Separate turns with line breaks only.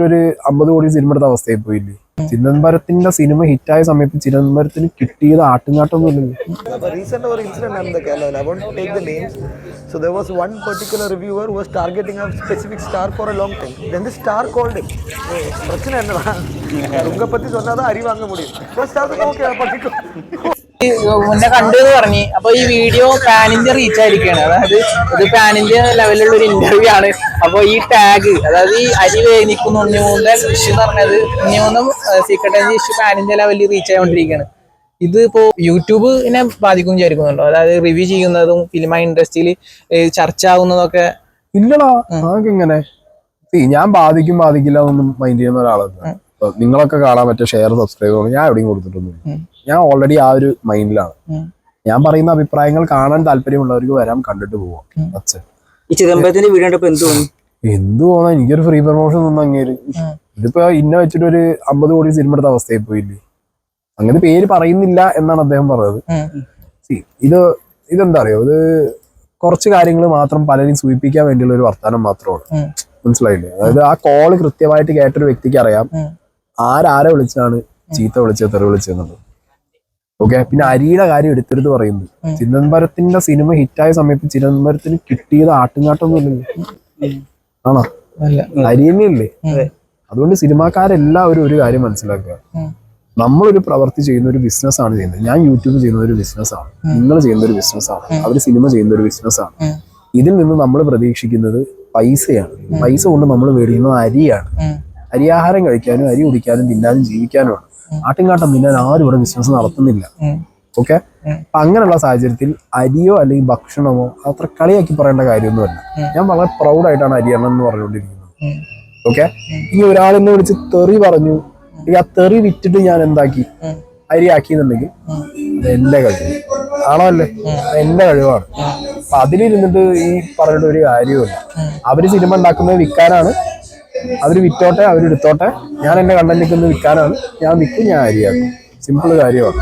ഒരു 50 കോടി സിനിമ എടുത്ത അവസ്ഥയിൽ പോയില്ലേ. ചിദംബരത്തിന്റെ സിനിമ ഹിറ്റായ സമയത്ത് ചിദംബരത്തിന് കിട്ടിയത് ആട്ടുംകാട്ടൊന്നുമില്ലല്ലോ.
Recent or incident in the Kerala, I won't take the names. So there was one particular reviewer who was targeting a specific star for a long time. Then the star called him. பிரச்சனை என்னடா உங்க பத்தி சொன்னாதான் அரி வாங்க முடியும்.
മുന്നേ കണ്ടെന്ന് പറഞ്ഞു. അപ്പൊ ഈ വീഡിയോ പാൻ ഇന്ത്യ റീച്ച് ആയിരിക്കുകയാണ്. അതായത് ഇത് പാൻ ഇന്ത്യ ലെവലിലുള്ള ഒരു ഇന്റർവ്യൂ ആണ്. അപ്പൊ ഈ ടാഗ്, അതായത് ഈ അരി വേദിക്കുന്ന ഉണ്ണിമൂന്നൽ ഇഷ്യൂ എന്ന് പറഞ്ഞത് ഉണ്ണിമൂന്നും സീക്രട്ട് ഇഷ്യൂ പാൻ ഇന്ത്യ ലെവലിൽ റീച്ച് ആയിക്കൊണ്ടിരിക്കുകയാണ്. ഇത് ഇപ്പോ യൂട്യൂബിനെ ബാധിക്കും വിചാരിക്കുന്നുണ്ടോ? അതായത് റിവ്യൂ ചെയ്യുന്നതും ഫിലിം ഇൻഡസ്ട്രിയിൽ ചർച്ച ആവുന്നതൊക്കെ
ഇല്ലടാ. ഇങ്ങനെ ഞാൻ ബാധിക്കില്ല എന്നൊന്നും മൈൻഡ് ചെയ്യുന്ന ഒരാളാണ്. നിങ്ങളൊക്കെ കാണാൻ പറ്റിയ ഷെയർ സബ്സ്ക്രൈബ് ഞാൻ എവിടെയും കൊടുത്തിട്ടൊന്നുമില്ല. ഞാൻ ഓൾറെഡി ആ ഒരു മൈൻഡിലാണ്. ഞാൻ പറയുന്ന അഭിപ്രായങ്ങൾ കാണാൻ താല്പര്യമുള്ളവർക്ക് വരാം, കണ്ടിട്ട് പോവാം. എന്ത് തോന്നാ, എനിക്കൊരു ഫ്രീ പ്രൊമോഷൻ ഒന്നും അങ്ങേര്. ഇതിപ്പോ ഇന്ന വെച്ചിട്ട് ഒരു 50 കോടി സിനിമ എടുത്ത അവസ്ഥയിൽ പോയില്ലേ. അങ്ങനെ പേര് പറയുന്നില്ല എന്നാണ് അദ്ദേഹം പറഞ്ഞത്. ഇതെന്താ അറിയോ, ഇത് കുറച്ച് കാര്യങ്ങൾ മാത്രം പലരും സൂചിപ്പിക്കാൻ വേണ്ടിയുള്ള ഒരു വർത്താനം മാത്രമാണ്. മനസ്സിലായില്ലേ? അതായത് ആ കോള് കൃത്യമായിട്ട് കേട്ടൊരു വ്യക്തിക്ക് അറിയാം ആരെ വിളിച്ചാണ് ചീത്ത വിളിച്ചത്, തെറി വിളിച്ചതെന്നുള്ളത്. ഓക്കെ. പിന്നെ അരിയുടെ കാര്യം എടുത്തെടുത്ത് പറയുന്നത്, ചിദംബരത്തിന്റെ സിനിമ ഹിറ്റായ സമയത്ത് ചിദംബരത്തിന് കിട്ടിയത് ആട്ടുംകാട്ടൊന്നുമില്ലല്ലോ. ആണോ? അരി തന്നെയല്ലേ. അതുകൊണ്ട് സിനിമാക്കാരെല്ലാവരും ഒരു കാര്യം മനസ്സിലാക്കുക, നമ്മളൊരു പ്രവൃത്തി ചെയ്യുന്ന ഒരു ബിസിനസ്സാണ് ചെയ്യുന്നത്. ഞാൻ യൂട്യൂബ് ചെയ്യുന്ന ഒരു ബിസിനസ്സാണ്, നിങ്ങൾ ചെയ്യുന്ന ഒരു ബിസിനസ്സാണ്, അവർ സിനിമ ചെയ്യുന്ന ഒരു ബിസിനസ്സാണ്. ഇതിൽ നിന്ന് നമ്മൾ പ്രതീക്ഷിക്കുന്നത് പൈസയാണ്. പൈസ കൊണ്ട് നമ്മൾ മേടിക്കുന്നത് അരിയാണ്. അരിയാഹാരം കഴിക്കാനും അരി കുടിക്കാനും തിന്നാനും ജീവിക്കാനുമാണ്. ആട്ടുംകാട്ടം തിന്നാൻ ആരും ഇവിടെ ബിസിനസ് നടത്തുന്നില്ല. ഓക്കെ. അപ്പൊ അങ്ങനെയുള്ള സാഹചര്യത്തിൽ അരിയോ അല്ലെങ്കിൽ ഭക്ഷണമോ അത്ര കളിയാക്കി പറയേണ്ട കാര്യമൊന്നുമല്ല. ഞാൻ വളരെ പ്രൗഡായിട്ടാണ് അരിയണം എന്ന് പറഞ്ഞുകൊണ്ടിരിക്കുന്നത്. ഓക്കെ. ഇനി ഒരാളെന്നെ വിളിച്ച് തെറി പറഞ്ഞു, ആ തെറി വിറ്റിട്ട് ഞാൻ എന്താക്കി അരിയാക്കി എന്നുണ്ടെങ്കിൽ അത് എന്റെ കഴിവ് ആണോ അല്ലേ? എന്റെ കഴിവാണ്. അപ്പൊ അതിലിരുന്നിട്ട് ഈ പറഞ്ഞിട്ട് ഒരു കാര്യവുമില്ല. അവര് സിനിമ ഉണ്ടാക്കുന്നത് വിൽക്കാനാണ്. അവര് വിറ്റോട്ടെ, അവരെടുത്തോട്ടെ. ഞാൻ എന്റെ കണ്ടന്റിൽ വിൽക്കാനാണ്. ഞാൻ വിൽക്കും, ഞാൻ അരിയാക്കും. സിമ്പിൾ കാര്യമാണ്.